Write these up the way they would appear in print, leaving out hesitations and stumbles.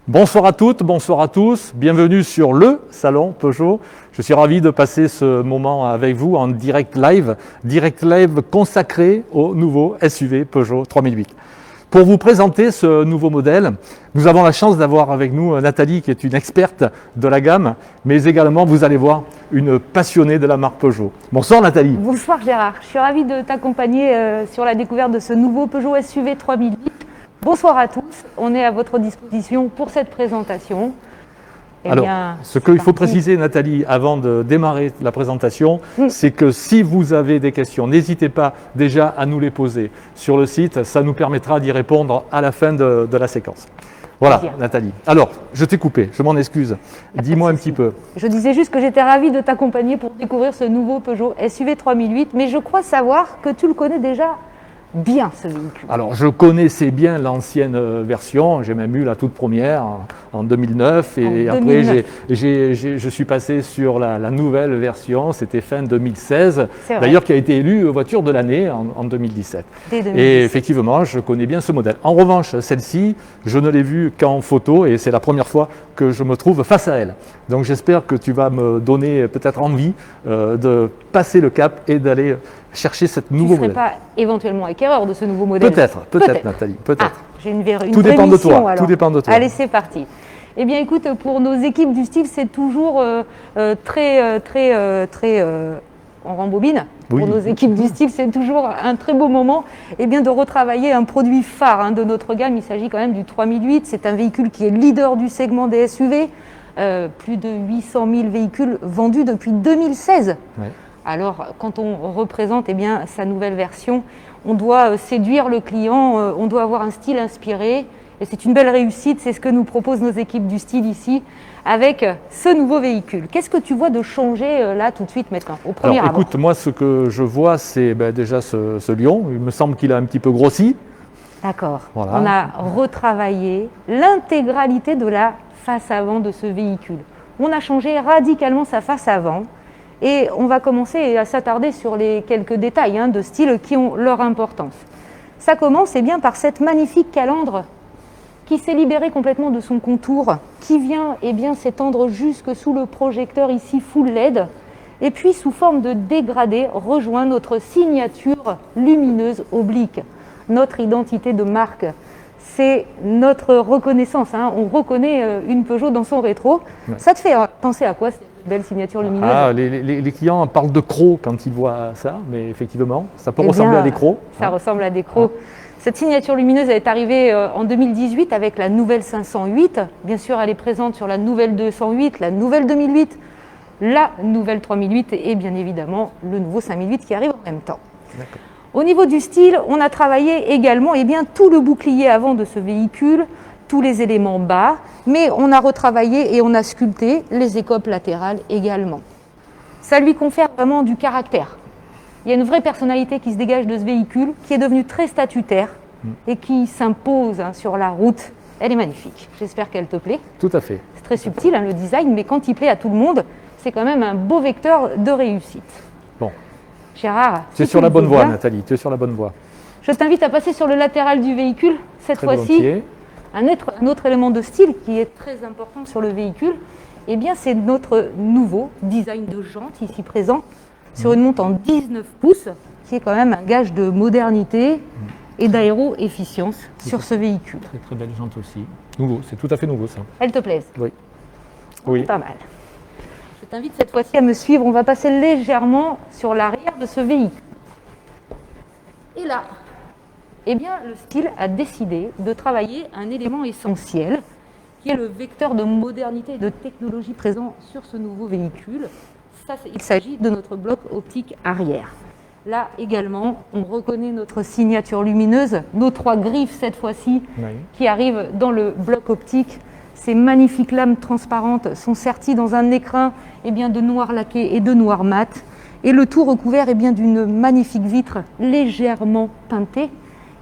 Bonsoir à toutes, bonsoir à tous, bienvenue sur le salon Peugeot. Je suis ravi de passer ce moment avec vous en direct live consacré au nouveau SUV Peugeot 3008. Pour vous présenter ce nouveau modèle, nous avons la chance d'avoir avec nous Nathalie qui est une experte de la gamme, mais également, vous allez voir, une passionnée de la marque Peugeot. Bonsoir Nathalie. Bonsoir Gérard, je suis ravie de t'accompagner sur la découverte de ce nouveau Peugeot SUV 3008. Bonsoir à tous, on est à votre disposition pour cette présentation. Ce qu'il faut préciser, Nathalie, avant de démarrer la présentation, c'est que si vous avez des questions, n'hésitez pas déjà à nous les poser sur le site, ça nous permettra d'y répondre à la fin de la séquence. Voilà, Nathalie. Alors, je t'ai coupé, je m'en excuse. Dis-moi un petit peu. Je disais juste que j'étais ravie de t'accompagner pour découvrir ce nouveau Peugeot SUV 3008, mais je crois savoir que tu le connais déjà bien, ce véhicule. Alors, je connaissais bien l'ancienne version, j'ai même eu la toute première en 2009 et après je suis passé sur la nouvelle version, c'était fin 2016, d'ailleurs qui a été élue voiture de l'année en 2017. Et effectivement, je connais bien ce modèle. En revanche, celle-ci, je ne l'ai vue qu'en photo et c'est la première fois que je me trouve face à elle. Donc j'espère que tu vas me donner peut-être envie de passer le cap et d'aller chercher cette nouveau modèle. Tu ne serais pas éventuellement acquéreur de ce nouveau modèle? Peut-être Nathalie, peut-être. J'ai une tout dépend de toi, alors. Tout dépend de toi. Allez, c'est parti. Eh bien, écoute, pour nos équipes du style, c'est toujours on rembobine. Oui. Pour nos équipes du style, c'est toujours un très beau moment de retravailler un produit phare de notre gamme. Il s'agit quand même du 3008. C'est un véhicule qui est leader du segment des SUV. Plus de 800 000 véhicules vendus depuis 2016. Ouais. Alors, quand on représente sa nouvelle version, on doit séduire le client, on doit avoir un style inspiré. Et c'est une belle réussite, c'est ce que nous proposent nos équipes du style ici, avec ce nouveau véhicule. Qu'est-ce que tu vois de changer là tout de suite maintenant, au premier abord? Écoute, moi ce que je vois, c'est déjà ce lion. Il me semble qu'il a un petit peu grossi. D'accord. Voilà. On a retravaillé l'intégralité de la face avant de ce véhicule. On a changé radicalement sa face avant. Et on va commencer à s'attarder sur les quelques détails de style qui ont leur importance. Ça commence par cette magnifique calandre qui s'est libérée complètement de son contour, qui vient s'étendre jusque sous le projecteur ici full LED, et puis sous forme de dégradé rejoint notre signature lumineuse oblique, notre identité de marque. C'est notre reconnaissance, on reconnaît une Peugeot dans son rétro. Ouais. Ça te fait penser à quoi cette belle signature lumineuse? Les clients parlent de crocs quand ils voient ça, mais effectivement, ça peut ressembler à des crocs. Ça ressemble à des crocs. Cette signature lumineuse est arrivée en 2018 avec la nouvelle 508. Bien sûr, elle est présente sur la nouvelle 208, la nouvelle 2008, la nouvelle 3008 et bien évidemment le nouveau 5008 qui arrive en même temps. D'accord. Au niveau du style, on a travaillé également tout le bouclier avant de ce véhicule, tous les éléments bas, mais on a retravaillé et on a sculpté les écopes latérales également. Ça lui confère vraiment du caractère. Il y a une vraie personnalité qui se dégage de ce véhicule, qui est devenue très statutaire et qui s'impose sur la route. Elle est magnifique. J'espère qu'elle te plaît. Tout à fait. C'est très subtil le design, mais quand il plaît à tout le monde, c'est quand même un beau vecteur de réussite. Bon. Gérard, tu es sur la bonne voie, Nathalie, tu es sur la bonne voie. Je t'invite à passer sur le latéral du véhicule. Cette fois-ci, un autre élément de style qui est très important sur le véhicule, c'est notre nouveau design de jantes ici présent sur une monte en 19 pouces, qui est quand même un gage de modernité et d'aéro-efficience sur ce véhicule. Très très belle jante aussi. Nouveau, c'est tout à fait nouveau ça. Elle te plaise? Oui. Oui. Pas mal. Je t'invite cette fois-ci à me suivre. On va passer légèrement sur l'arrière de ce véhicule. Et là, le style a décidé de travailler un élément essentiel qui est le vecteur de modernité et de technologie présent sur ce nouveau véhicule. Il s'agit de notre bloc optique arrière. Là également, on reconnaît notre signature lumineuse, nos 3 griffes cette fois-ci qui arrivent dans le bloc optique. Ces magnifiques lames transparentes sont serties dans un écrin de noir laqué et de noir mat. Et le tout recouvert d'une magnifique vitre légèrement teintée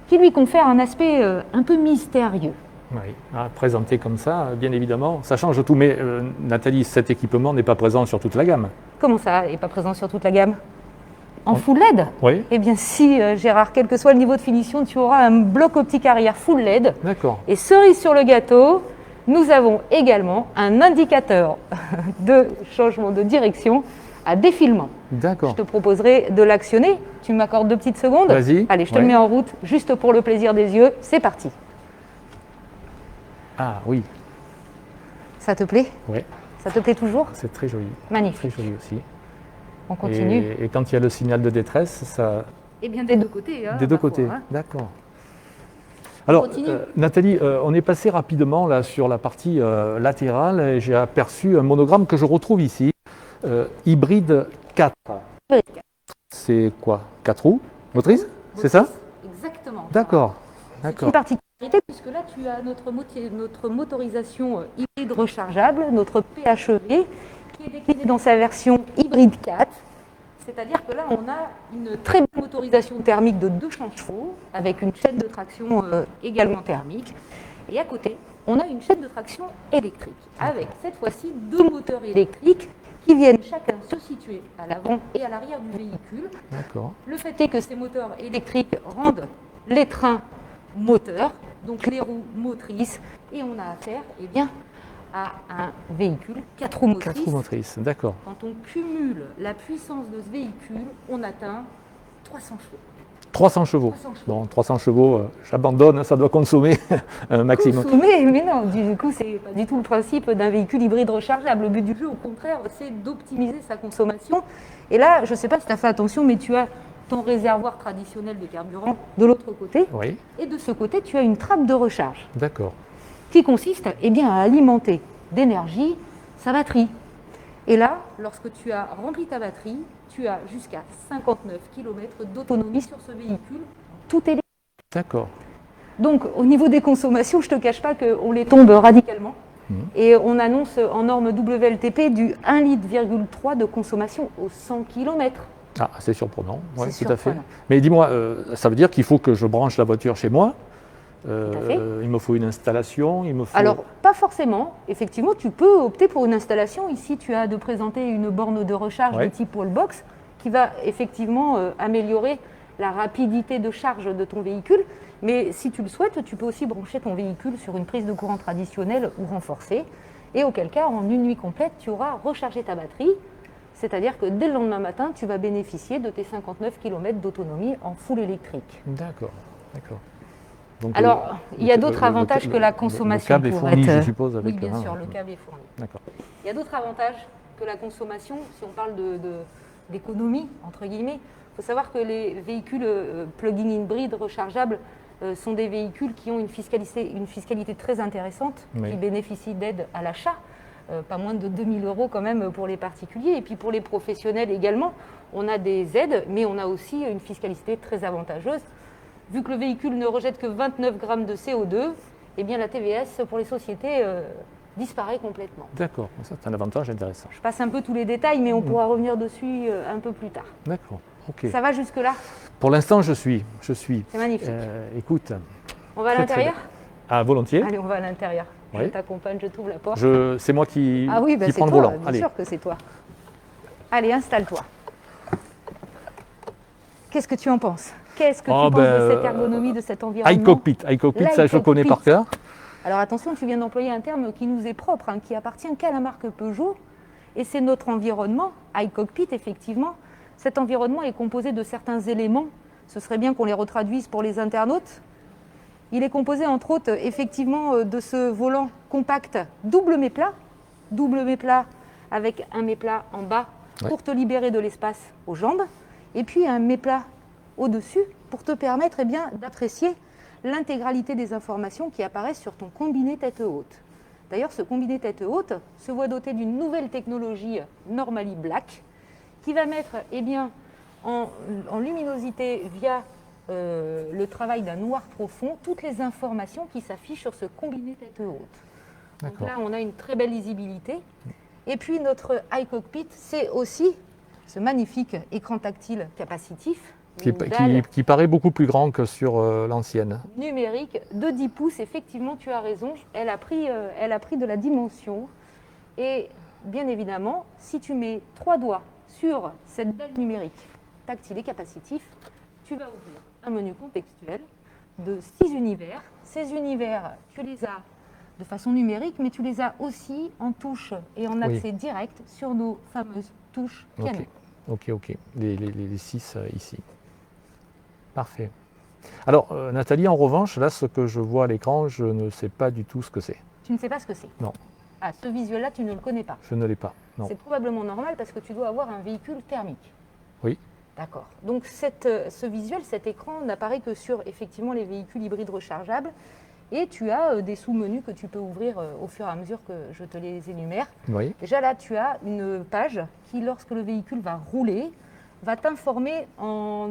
qui lui confère un aspect un peu mystérieux. Oui, présenté comme ça, bien évidemment, ça change tout. Mais Nathalie, cet équipement n'est pas présent sur toute la gamme. Comment ça, il n'est pas présent sur toute la gamme? En full LED? Oui. Eh bien si, Gérard, quel que soit le niveau de finition, tu auras un bloc optique arrière full LED. D'accord. Et cerise sur le gâteau, nous avons également un indicateur de changement de direction à défilement. D'accord. Je te proposerai de l'actionner. Tu m'accordes 2 petites secondes? Vas-y. Allez, je te le mets en route, juste pour le plaisir des yeux. C'est parti. Ah oui. Ça te plaît? Oui. Ça te plaît toujours? C'est très joli. Magnifique. Très joli aussi. On continue. Et quand il y a le signal de détresse, ça... Eh bien, des deux côtés. Hein, des deux parfois, côtés, hein. d'accord. Alors, continue. Nathalie, on est passé rapidement là, sur la partie latérale et j'ai aperçu un monogramme que je retrouve ici. Hybride 4. C'est quoi? 4 roues motrices? C'est ça? Exactement. D'accord. C'est D'accord. une particularité puisque là tu as notre motorisation hybride rechargeable, notre PHEV, qui est déclinée dans sa version hybride 4. C'est-à-dire que là on a une très belle motorisation thermique de 200 chevaux avec une chaîne de traction également thermique. Et à côté, on a une chaîne de traction électrique avec cette fois-ci 2 moteurs électriques qui viennent chacun se situer à l'avant et à l'arrière du véhicule. D'accord. Le fait est que ces moteurs électriques rendent les trains moteurs, donc les roues motrices, et on a affaire à un véhicule 4 roues motrices. 4 roues motrices, d'accord. Quand on cumule la puissance de ce véhicule, on atteint 300 chevaux. 300 chevaux. 300 chevaux. Bon, 300 chevaux, j'abandonne, ça doit consommer un maximum. Consommer, mais non, du coup, c'est pas du tout le principe d'un véhicule hybride rechargeable. Le but du jeu, au contraire, c'est d'optimiser sa consommation. Et là, je ne sais pas si tu as fait attention, mais tu as ton réservoir traditionnel de carburant de l'autre côté. Oui, Et de ce côté, tu as une trappe de recharge d'accord. qui consiste à alimenter d'énergie sa batterie. Et là, lorsque tu as rempli ta batterie, tu as jusqu'à 59 km d'autonomie sur ce véhicule, tout électrique. D'accord. Donc, au niveau des consommations, je ne te cache pas qu'on les tombe radicalement. Et on annonce en norme WLTP du 1,3 litre de consommation aux 100 km. Ah, c'est surprenant, oui, C'est tout à fait. surprenant. Mais dis-moi, ça veut dire qu'il faut que je branche la voiture chez moi? à fait. Il me faut une installation, il me faut... Alors, pas forcément. Effectivement, tu peux opter pour une installation. Ici, tu as de présenter une borne de recharge Ouais. de type wallbox qui va effectivement améliorer la rapidité de charge de ton véhicule. Mais si tu le souhaites, tu peux aussi brancher ton véhicule sur une prise de courant traditionnelle ou renforcée. Et auquel cas, en une nuit complète, tu auras rechargé ta batterie. C'est-à-dire que dès le lendemain matin, tu vas bénéficier de tes 59 km d'autonomie en full électrique. D'accord, d'accord. Donc, Alors, il y a d'autres avantages que la consommation. Le câble est pour fourni, être- je suppose, avec... Oui, bien hein, sûr, le câble est fourni. D'accord. Il y a d'autres avantages que la consommation, si on parle d'économie, entre guillemets. Il faut savoir que les véhicules plug-in hybrides rechargeables sont des véhicules qui ont une fiscalité très intéressante, Oui. qui bénéficient d'aide à l'achat, pas moins de 2 000 € quand même pour les particuliers. Et puis pour les professionnels également, on a des aides, mais on a aussi une fiscalité très avantageuse. Vu que le véhicule ne rejette que 29 grammes de CO2, eh bien la TVS pour les sociétés disparaît complètement. D'accord, ça c'est un avantage intéressant. Je passe un peu tous les détails, mais on pourra revenir dessus un peu plus tard. D'accord, ok. Ça va jusque-là? Pour l'instant, je suis. C'est magnifique. Écoute, On va à très, très l'intérieur? ah, volontiers. Allez, on va à l'intérieur. Je Oui. t'accompagne, je t'ouvre la porte. C'est moi qui, Ah oui, qui c'est prends le toi, volant. bien Allez. sûr que c'est toi. Allez, installe-toi. Qu'est-ce que tu en penses? Qu'est-ce que tu penses de cette ergonomie, de cet environnement? iCockpit, ça je connais par cœur. Alors attention, tu viens d'employer un terme qui nous est propre, qui appartient qu'à la marque Peugeot, et c'est notre environnement, iCockpit, effectivement. Cet environnement est composé de certains éléments, ce serait bien qu'on les retraduise pour les internautes. Il est composé entre autres, effectivement, de ce volant compact double méplat avec un méplat en bas pour te libérer de l'espace aux jambes, et puis un méplat au-dessus pour te permettre d'apprécier l'intégralité des informations qui apparaissent sur ton combiné tête haute. D'ailleurs, ce combiné tête haute se voit doté d'une nouvelle technologie Normally Black qui va mettre en luminosité via le travail d'un noir profond toutes les informations qui s'affichent sur ce combiné tête haute. Donc là, on a une très belle lisibilité. Et puis notre iCockpit, c'est aussi ce magnifique écran tactile capacitif. Qui paraît beaucoup plus grand que sur l'ancienne. Numérique de 10 pouces, effectivement, tu as raison, elle a pris de la dimension. Et bien évidemment, si tu mets 3 doigts sur cette dalle numérique tactile et capacitif, tu vas ouvrir un menu contextuel de 6 univers. Ces univers, tu les as de façon numérique, mais tu les as aussi en touche et en accès direct sur nos fameuses touches piano. Ok. Les 6 ici. Parfait. Alors, Nathalie, en revanche, là, ce que je vois à l'écran, je ne sais pas du tout ce que c'est. Tu ne sais pas ce que c'est? Non. Ah, ce visuel-là, tu ne le connais pas? Je ne l'ai pas, non. C'est probablement normal parce que tu dois avoir un véhicule thermique. Oui. D'accord. Donc, ce visuel, cet écran n'apparaît que sur, effectivement, les véhicules hybrides rechargeables. Et tu as des sous-menus que tu peux ouvrir au fur et à mesure que je te les énumère. Oui. Déjà là, tu as une page qui, lorsque le véhicule va rouler, va t'informer en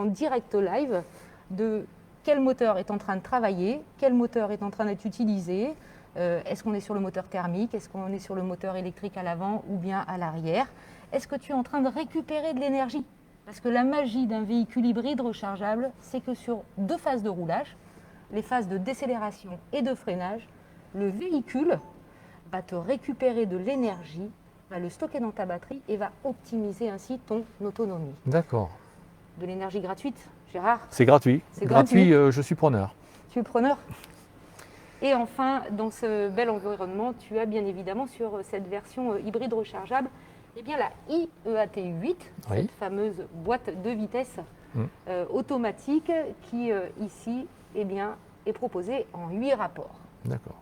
direct live de quel moteur est en train de travailler, quel moteur est en train d'être utilisé, est-ce qu'on est sur le moteur thermique, est-ce qu'on est sur le moteur électrique à l'avant ou bien à l'arrière, est-ce que tu es en train de récupérer de l'énergie? Parce que la magie d'un véhicule hybride rechargeable, c'est que sur 2 phases de roulage, les phases de décélération et de freinage, le véhicule va te récupérer de l'énergie, va le stocker dans ta batterie et va optimiser ainsi ton autonomie. D'accord. De l'énergie gratuite, Gérard? C'est gratuit. C'est gratuit. Je suis preneur. Tu es preneur? Et enfin, dans ce bel environnement, tu as bien évidemment sur cette version hybride rechargeable, eh bien la IEAT8, cette fameuse boîte de vitesse automatique qui ici est proposée en 8 rapports. D'accord.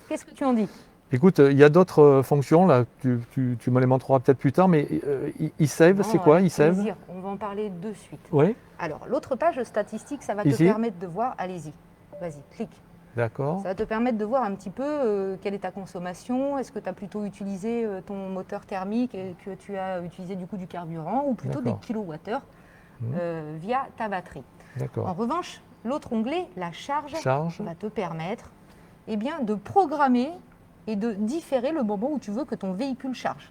Qu'est-ce que tu en dis? Écoute, il y a d'autres fonctions, là, tu me les montreras peut-être plus tard, mais eSave, c'est quoi eSave? On va en parler de suite. Oui. Alors, l'autre page statistique, ça va te permettre de voir, allez-y, vas-y, clique. D'accord. Ça va te permettre de voir un petit peu quelle est ta consommation, est-ce que tu as plutôt utilisé ton moteur thermique et que tu as utilisé du coup du carburant ou plutôt des kilowattheures via ta batterie. D'accord. En revanche, l'autre onglet, la charge, va te permettre de programmer et de différer le moment où tu veux que ton véhicule charge.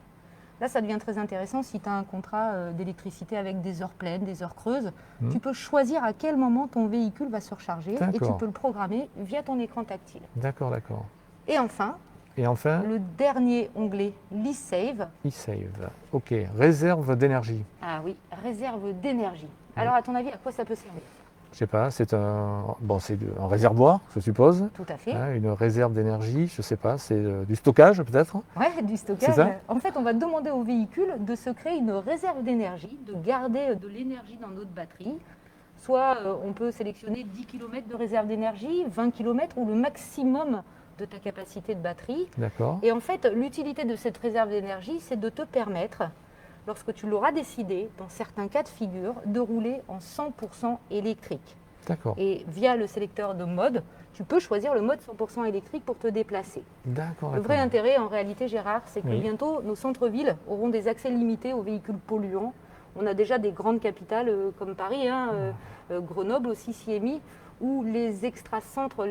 Là, ça devient très intéressant si tu as un contrat d'électricité avec des heures pleines, des heures creuses. Tu peux choisir à quel moment ton véhicule va se recharger et tu peux le programmer via ton écran tactile. D'accord. Et enfin, le dernier onglet, l'eSave. eSave, ok. Réserve d'énergie. Ah oui, réserve d'énergie. Alors, à ton avis, à quoi ça peut servir? Je sais pas, c'est un réservoir, je suppose. Tout à fait. Une réserve d'énergie, je sais pas, c'est du stockage peut-être? Oui, du stockage. C'est ça? En fait, on va demander au véhicule de se créer une réserve d'énergie, de garder de l'énergie dans notre batterie. Soit on peut sélectionner 10 km de réserve d'énergie, 20 km ou le maximum de ta capacité de batterie. D'accord. Et en fait, l'utilité de cette réserve d'énergie, c'est de te permettre, lorsque tu l'auras décidé, dans certains cas de figure, de rouler en 100% électrique. D'accord. Et via le sélecteur de mode, tu peux choisir le mode 100% électrique pour te déplacer. D'accord. Le vrai intérêt, en réalité, Gérard, c'est que bientôt, nos centres-villes auront des accès limités aux véhicules polluants. On a déjà des grandes capitales comme Paris, Grenoble aussi s'y est mis, où l'extra-centre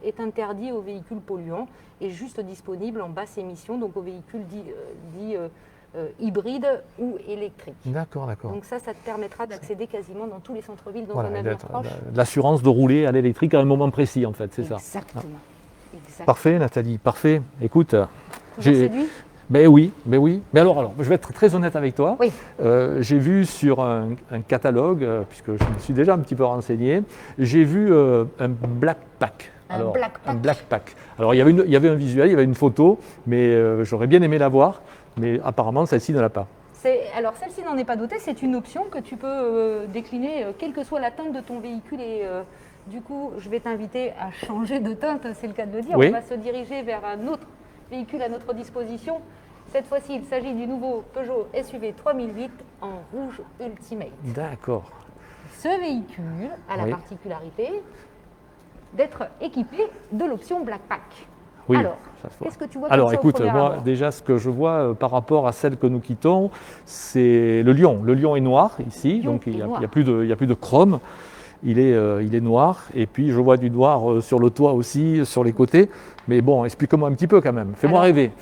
est interdit aux véhicules polluants et juste disponible en basse émission, donc aux véhicules dits hybride ou électrique. D'accord. Donc ça te permettra d'accéder quasiment dans tous les centres-villes dans un avenir proche. L'assurance de rouler à l'électrique à un moment précis, en fait, c'est ça. Exactement. Parfait, Nathalie, parfait. Écoute, séduit? Mais oui. Mais alors, je vais être très honnête avec toi. Oui. J'ai vu sur un catalogue, puisque je me suis déjà un petit peu renseigné, j'ai vu un Black Pack. Un Black Pack. Alors, il y avait un visuel, il y avait une photo, mais j'aurais bien aimé la voir. Mais apparemment, celle-ci ne l'a pas. Alors, celle-ci n'en est pas dotée. C'est une option que tu peux décliner, quelle que soit la teinte de ton véhicule. Et du coup, je vais t'inviter à changer de teinte, c'est le cas de le dire. Oui. On va se diriger vers un autre véhicule à notre disposition. Cette fois-ci, il s'agit du nouveau Peugeot SUV 3008 en rouge Ultimate. D'accord. Ce véhicule a la particularité d'être équipé de l'option Black Pack. Oui, alors, qu'est-ce que tu vois? Alors écoute, moi déjà ce que je vois par rapport à celle que nous quittons, c'est le lion. Le lion est noir ici, donc il n'y a plus de chrome. Il est noir, et puis je vois du noir sur le toit aussi, sur les côtés. Mais bon, explique-moi un petit peu quand même. Fais-moi rêver,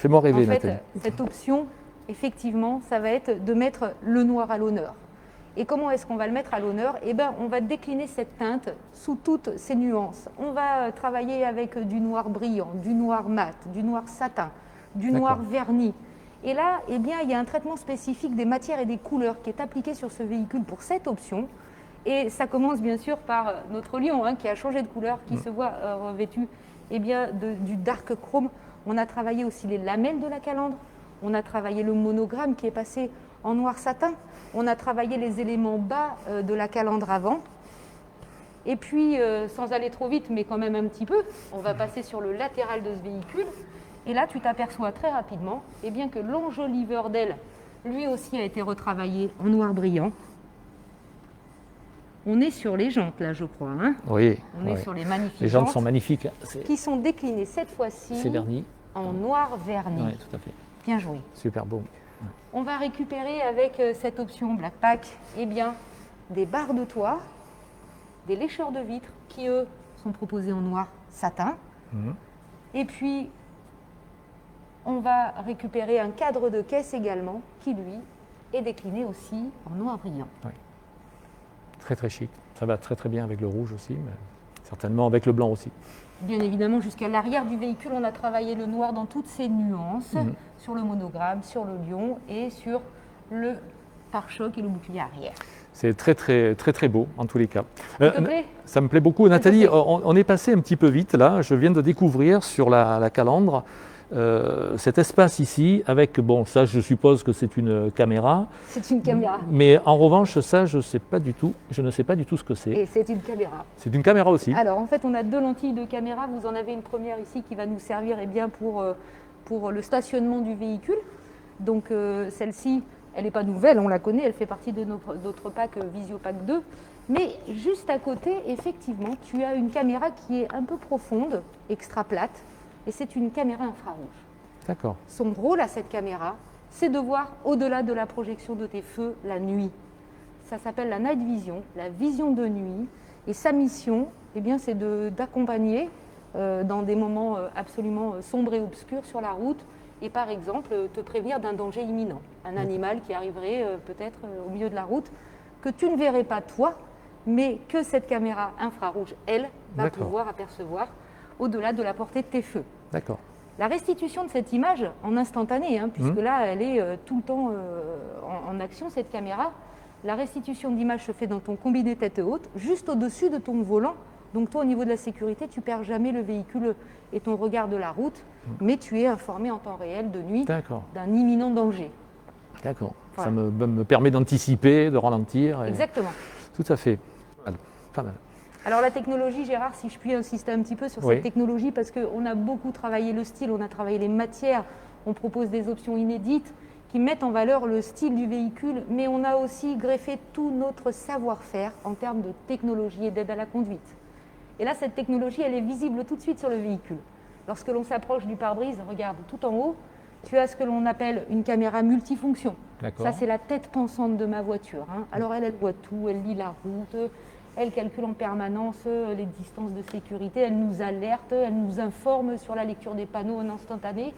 Nathalie. En fait, cette option, effectivement, ça va être de mettre le noir à l'honneur. Et comment est-ce qu'on va le mettre à l'honneur? On va décliner cette teinte sous toutes ses nuances. On va travailler avec du noir brillant, du noir mat, du noir satin, du noir verni. Et là, il y a un traitement spécifique des matières et des couleurs qui est appliqué sur ce véhicule pour cette option. Et ça commence bien sûr par notre lion qui a changé de couleur, qui se voit revêtu eh bien, du dark chrome. On a travaillé aussi les lamelles de la calandre. On a travaillé le monogramme qui est passé en noir satin. On a travaillé les éléments bas de la calandre avant. Et puis, sans aller trop vite, mais quand même un petit peu, on va passer sur le latéral de ce véhicule. Et là, tu t'aperçois très rapidement eh bien, que l'enjoliveur d'aile, lui aussi, a été retravaillé en noir brillant. On est sur les jantes, là, je crois. Hein, oui. On est sur les magnifiques les jantes sont magnifiques. Qui sont déclinées cette fois-ci en noir verni. Oui, tout à fait. Bien joué. Super beau. On va récupérer avec cette option Black Pack eh bien, des barres de toit, des lécheurs de vitres qui, eux, sont proposés en noir satin. Et puis, on va récupérer un cadre de caisse également qui, lui, est décliné aussi en noir brillant. Oui. Très très chic. Ça va très très bien avec le rouge aussi, mais certainement avec le blanc aussi. Bien évidemment, jusqu'à l'arrière du véhicule, on a travaillé le noir dans toutes ses nuances, sur le monogramme, sur le lion et sur le pare-choc et le bouclier arrière. C'est très très très très beau en tous les cas. Ça te plaît ? Ça me plaît beaucoup. Nathalie, on est passé un petit peu vite là. Je viens de découvrir sur la calandre cet espace ici avec, bon, ça je suppose que c'est une caméra. C'est une caméra. Mais en revanche, ça je ne sais pas du tout ce que c'est. Et c'est une caméra. C'est une caméra aussi. Alors en fait, on a deux lentilles de caméra. Vous en avez une première ici qui va nous servir eh bien, pour le stationnement du véhicule. Donc celle-ci, elle n'est pas nouvelle, on la connaît, elle fait partie de notre pack Visiopack 2. Mais juste à côté, effectivement, tu as une caméra qui est un peu profonde, extra plate, et c'est une caméra infrarouge. D'accord. Son rôle à cette caméra, c'est de voir au-delà de la projection de tes feux la nuit. Ça s'appelle la night vision, la vision de nuit. Et sa mission, eh bien, c'est d'accompagner dans des moments absolument sombres et obscurs sur la route, et par exemple te prévenir d'un danger imminent, un animal qui arriverait peut-être au milieu de la route, que tu ne verrais pas toi, mais que cette caméra infrarouge, elle, va pouvoir apercevoir au-delà de la portée de tes feux. D'accord. La restitution de cette image en instantané, hein, puisque là elle est tout le temps en action, cette caméra, la restitution d'image se fait dans ton combiné tête haute, juste au-dessus de ton volant. Donc toi, au niveau de la sécurité, tu ne perds jamais le véhicule et ton regard de la route, mais tu es informé en temps réel de nuit d'un imminent danger. D'accord. Voilà. Ça me permet d'anticiper, de ralentir. Exactement. Tout à fait. Pas mal. Alors la technologie, Gérard, si je puis insister un petit peu sur cette technologie, parce qu'on a beaucoup travaillé le style, on a travaillé les matières, on propose des options inédites qui mettent en valeur le style du véhicule, mais on a aussi greffé tout notre savoir-faire en termes de technologie et d'aide à la conduite. Et là, cette technologie, elle est visible tout de suite sur le véhicule. Lorsque l'on s'approche du pare-brise, regarde tout en haut, tu as ce que l'on appelle une caméra multifonction. Ça, c'est la tête pensante de ma voiture. Hein. Alors elle voit tout, elle lit la route, elle calcule en permanence les distances de sécurité, elle nous alerte, elle nous informe sur la lecture des panneaux en instantané.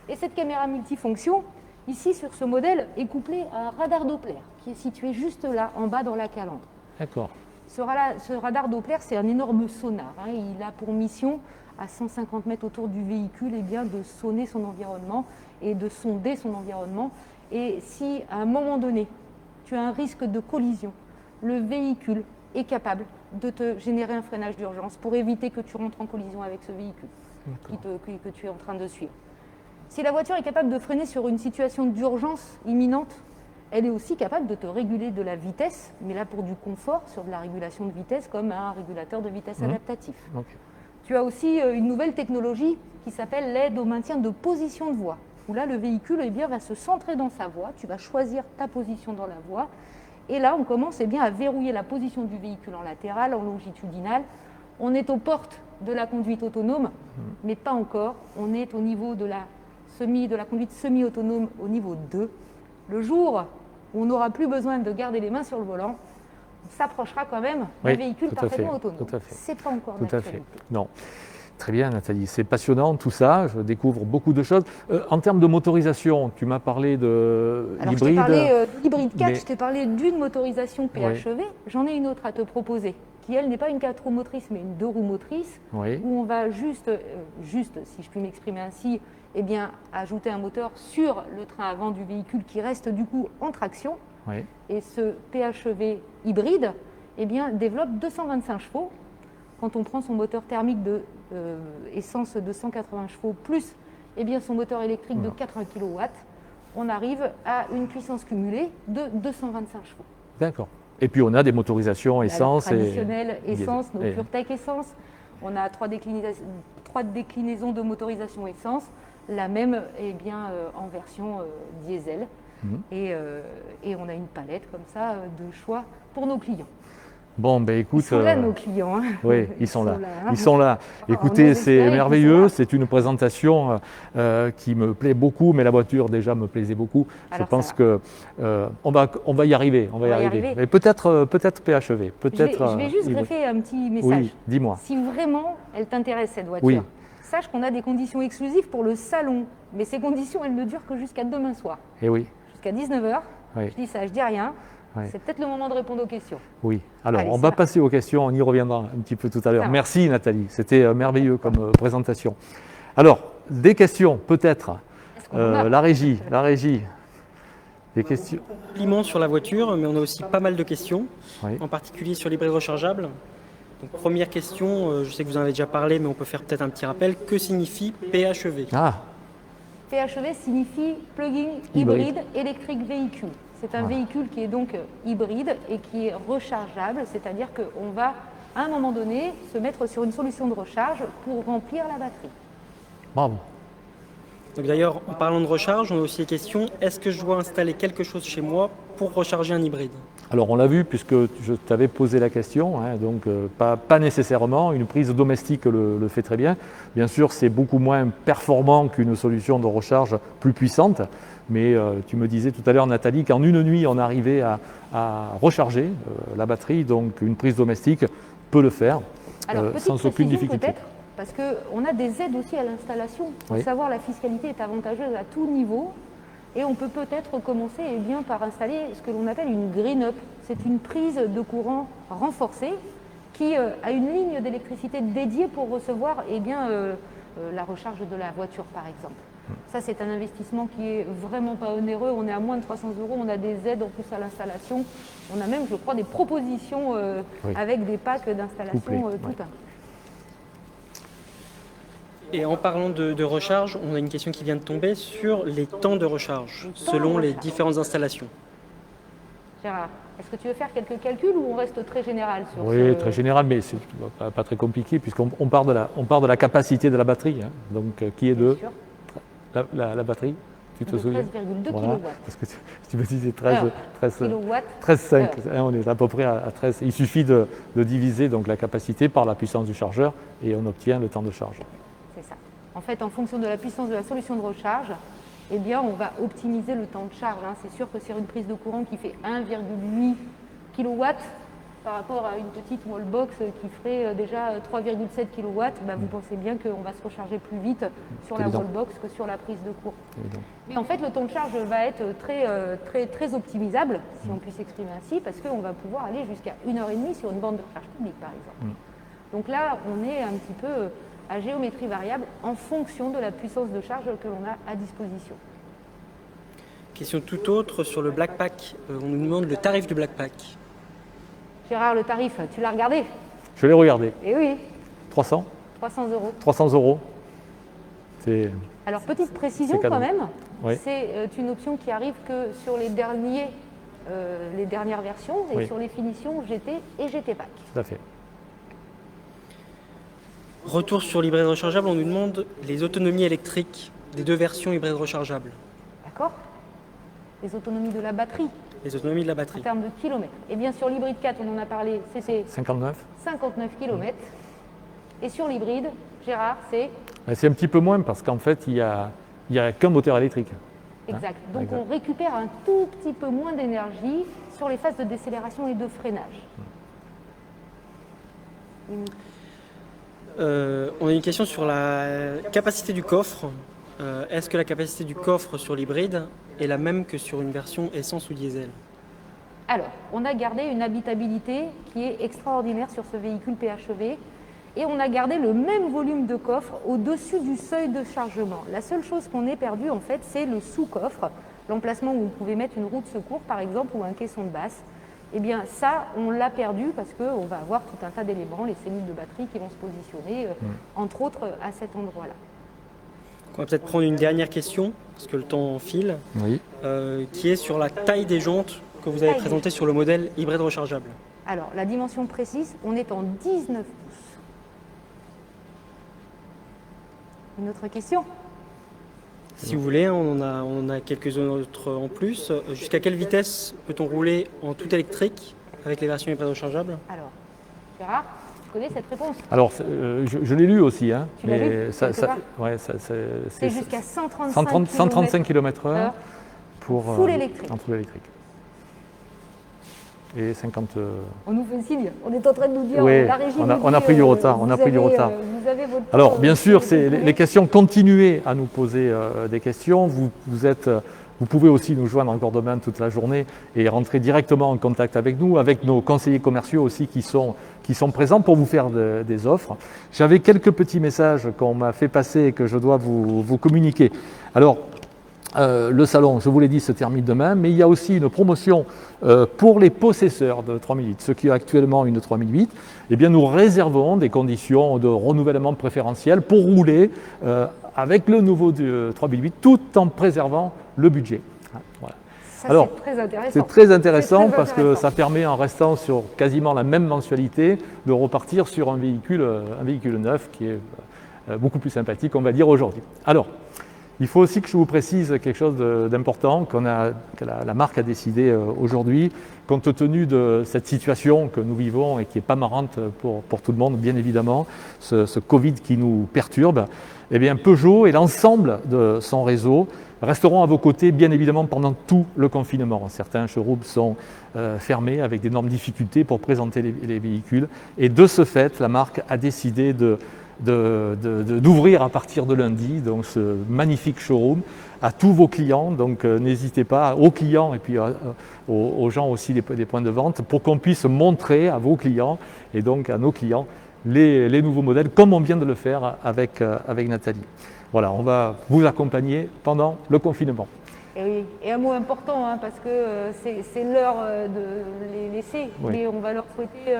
Et cette caméra multifonction, ici sur ce modèle, est couplée à un radar Doppler qui est situé juste là, en bas dans la calandre. D'accord. Ce radar Doppler, c'est un énorme sonar. Hein. Il a pour mission, à 150 mètres autour du véhicule, eh bien, de sonner son environnement et de sonder son environnement. Et si, à un moment donné, tu as un risque de collision, le véhicule est capable de te générer un freinage d'urgence pour éviter que tu rentres en collision avec ce véhicule que tu es en train de suivre. Si la voiture est capable de freiner sur une situation d'urgence imminente, elle est aussi capable de te réguler de la vitesse, mais là pour du confort, sur de la régulation de vitesse, comme un régulateur de vitesse adaptatif. Tu as aussi une nouvelle technologie qui s'appelle l'aide au maintien de position de voie, où là le véhicule va se centrer dans sa voie, tu vas choisir ta position dans la voie, et là on commence à verrouiller la position du véhicule en latéral, en longitudinal. On est aux portes de la conduite autonome, mais pas encore, on est au niveau de la conduite semi-autonome au niveau 2. Le jour où on n'aura plus besoin de garder les mains sur le volant, on s'approchera quand même d'un véhicule parfaitement autonome. Ce n'est pas encore d'actualité. Non. Très bien Nathalie, c'est passionnant tout ça, je découvre beaucoup de choses. En termes de motorisation, tu m'as parlé de l'hybride. Je t'ai parlé d'hybride 4, je t'ai parlé d'une motorisation PHEV, j'en ai une autre à te proposer, qui elle n'est pas une 4 roues motrices mais une 2 roues motrices, où on va juste, si je puis m'exprimer ainsi, ajouter un moteur sur le train avant du véhicule qui reste du coup en traction. Et ce PHEV hybride développe 225 chevaux quand on prend son moteur thermique de essence de 180 chevaux plus son moteur électrique de 80 kW, on arrive à une puissance cumulée de 225 chevaux. D'accord. Et puis on a des motorisations essence. Traditionnelles essence, nos PureTech essence. On a trois déclinaisons de motorisation essence, la même en version diesel. Et on a une palette comme ça de choix pour nos clients. Bon, ben écoute, ils sont là nos clients. Hein. Oui, ils sont là. Ils sont là. Écoutez, c'est merveilleux. C'est une présentation qui me plaît beaucoup, mais la voiture déjà me plaisait beaucoup. Alors, je pense que on va y arriver. On va y arriver. Mais peut-être PHEV. Je vais juste greffer un petit message. Oui, dis-moi. Si vraiment elle t'intéresse cette voiture, sache qu'on a des conditions exclusives pour le salon. Mais ces conditions, elles ne durent que jusqu'à demain soir. Et oui. Jusqu'à 19h. Oui. Je dis ça, je dis rien. Oui. C'est peut-être le moment de répondre aux questions. Oui, alors on va passer aux questions, on y reviendra un petit peu tout à l'heure. Merci Nathalie, c'était merveilleux comme présentation. Alors, des questions peut-être, la régie, des questions. Compliments sur la voiture, mais on a aussi pas mal de questions, en particulier sur l'hybride rechargeable. Donc, première question, je sais que vous en avez déjà parlé, mais on peut faire peut-être un petit rappel. Que signifie PHEV ? PHEV signifie Plug-in Hybrid Electric Vehicle. C'est un véhicule qui est donc hybride et qui est rechargeable, c'est-à-dire qu'on va, à un moment donné, se mettre sur une solution de recharge pour remplir la batterie. Bravo. Donc d'ailleurs, en parlant de recharge, on a aussi des questions. Est-ce que je dois installer quelque chose chez moi pour recharger un hybride ? Alors on l'a vu puisque je t'avais posé la question, donc pas nécessairement, une prise domestique le fait très bien. Bien sûr, c'est beaucoup moins performant qu'une solution de recharge plus puissante, mais tu me disais tout à l'heure Nathalie qu'en une nuit on arrivait à recharger la batterie, donc une prise domestique peut le faire. Alors, sans aucune difficulté. Peut-être, parce qu'on a des aides aussi à l'installation. Il faut savoir, la fiscalité est avantageuse à tout niveau. Et on peut peut-être commencer par installer ce que l'on appelle une green up. C'est une prise de courant renforcée qui a une ligne d'électricité dédiée pour recevoir la recharge de la voiture, par exemple. Ça, c'est un investissement qui est vraiment pas onéreux. On est à moins de 300 €. On a des aides en plus à l'installation. On a même, je crois, des propositions avec des packs d'installation tout un. Et en parlant de recharge, on a une question qui vient de tomber sur les temps de recharge selon les différentes installations. Gérard, est-ce que tu veux faire quelques calculs ou on reste très général sur très général, mais c'est pas très compliqué puisqu'on part de la capacité de la batterie, donc qui est de la batterie. Tu te souviens ? 13,2 kW. Parce que tu me disais 13,5. On est à peu près à 13. Il suffit de diviser donc la capacité par la puissance du chargeur et on obtient le temps de charge. C'est ça. En fait, en fonction de la puissance de la solution de recharge, on va optimiser le temps de charge. C'est sûr que sur une prise de courant qui fait 1,8 kW par rapport à une petite wallbox qui ferait déjà 3,7 kW, vous pensez bien qu'on va se recharger plus vite sur la wallbox que sur la prise de courant. Mais en fait, le temps de charge va être très optimisable, si on puisse s'exprimer ainsi, parce qu'on va pouvoir aller jusqu'à 1h30 sur une borne de recharge publique, par exemple. Donc là, on est un petit peu à géométrie variable en fonction de la puissance de charge que l'on a à disposition. Question tout autre sur le Blackpack. On nous demande le tarif du Blackpack. Gérard, le tarif, tu l'as regardé ? Je l'ai regardé. Eh oui. 300 €. 300 €. Alors, petite précision quand même, c'est une option qui arrive que sur les dernières versions et sur les finitions GT et GT Pack. Tout à fait. Retour sur l'hybride rechargeable, on nous demande les autonomies électriques des deux versions hybrides rechargeables. D'accord. Les autonomies de la batterie. Les autonomies de la batterie. En termes de kilomètres. Et bien sur l'hybride 4, on en a parlé, c'est 59 km. Et sur l'hybride, Gérard, c'est un petit peu moins parce qu'en fait, il y a qu'un moteur électrique. Exact. Donc on récupère un tout petit peu moins d'énergie sur les phases de décélération et de freinage. On a une question sur la capacité du coffre. Est-ce que la capacité du coffre sur l'hybride est la même que sur une version essence ou diesel ? Alors, on a gardé une habitabilité qui est extraordinaire sur ce véhicule PHEV et on a gardé le même volume de coffre au-dessus du seuil de chargement. La seule chose qu'on ait perdue, en fait, c'est le sous-coffre, l'emplacement où vous pouvez mettre une roue de secours, par exemple, ou un caisson de basse. eh bien ça, on l'a perdu parce qu'on va avoir tout un tas d'éléments, les cellules de batterie qui vont se positionner, entre autres, à cet endroit-là. On va peut-être prendre une dernière question, parce que le temps file, qui est sur la taille des jantes que vous avez présentées sur le modèle hybride rechargeable. Alors, la dimension précise, on est en 19 pouces. Une autre question? Si vous voulez, on en a quelques autres en plus. Jusqu'à quelle vitesse peut-on rouler en tout électrique avec les versions hybrides rechargeables? Alors, Gérard, tu connais cette réponse? Alors, je l'ai lu aussi. Hein, tu l'as lu ouais, c'est jusqu'à 135 km/h pour full électrique. En full électrique. Et 50. On nous fait signe, on est en train de nous dire, oui, la régie on a pris du retard. Vous avez votre Alors, bien sûr, les questions, continuez à nous poser des questions. Vous pouvez aussi nous joindre encore demain toute la journée et rentrer directement en contact avec nous, avec nos conseillers commerciaux aussi qui sont présents pour vous faire des offres. J'avais quelques petits messages qu'on m'a fait passer et que je dois vous communiquer. Alors, le salon, je vous l'ai dit, se termine demain, mais il y a aussi une promotion pour les possesseurs de 3008. Ceux qui ont actuellement une 3008, eh bien, nous réservons des conditions de renouvellement préférentiel pour rouler avec le nouveau 3008 tout en préservant le budget. Voilà. Alors, c'est très intéressant. C'est très intéressant parce que ça permet, en restant sur quasiment la même mensualité, de repartir sur un véhicule neuf qui est beaucoup plus sympathique, on va dire, aujourd'hui. Alors, il faut aussi que je vous précise quelque chose d'important que la marque a décidé aujourd'hui, compte tenu de cette situation que nous vivons et qui n'est pas marrante pour tout le monde, bien évidemment, ce Covid qui nous perturbe. Eh bien, Peugeot et l'ensemble de son réseau resteront à vos côtés, bien évidemment, pendant tout le confinement. Certains showrooms sont fermés avec d'énormes difficultés pour présenter les véhicules. Et de ce fait, la marque a décidé d'ouvrir à partir de lundi donc ce magnifique showroom à tous vos clients. Donc n'hésitez pas, aux clients et puis aux gens aussi des points de vente, pour qu'on puisse montrer à vos clients et donc à nos clients les nouveaux modèles, comme on vient de le faire avec Nathalie. Voilà, on va vous accompagner pendant le confinement. Et oui, et un mot important, hein, parce que c'est l'heure de les laisser, mais on va leur souhaiter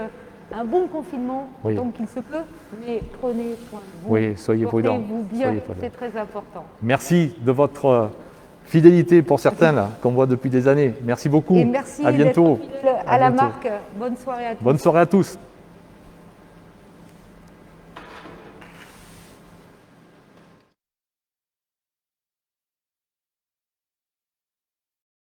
un bon confinement, tant qu'il se peut, mais prenez soin de vous. Oui, soyez prudents. Portez-vous bien, c'est très important. Merci de votre fidélité pour certains là, qu'on voit depuis des années. Merci beaucoup. Et merci à bientôt. d'être fidèle à la marque. Bonne soirée à tous. Bonne soirée à tous.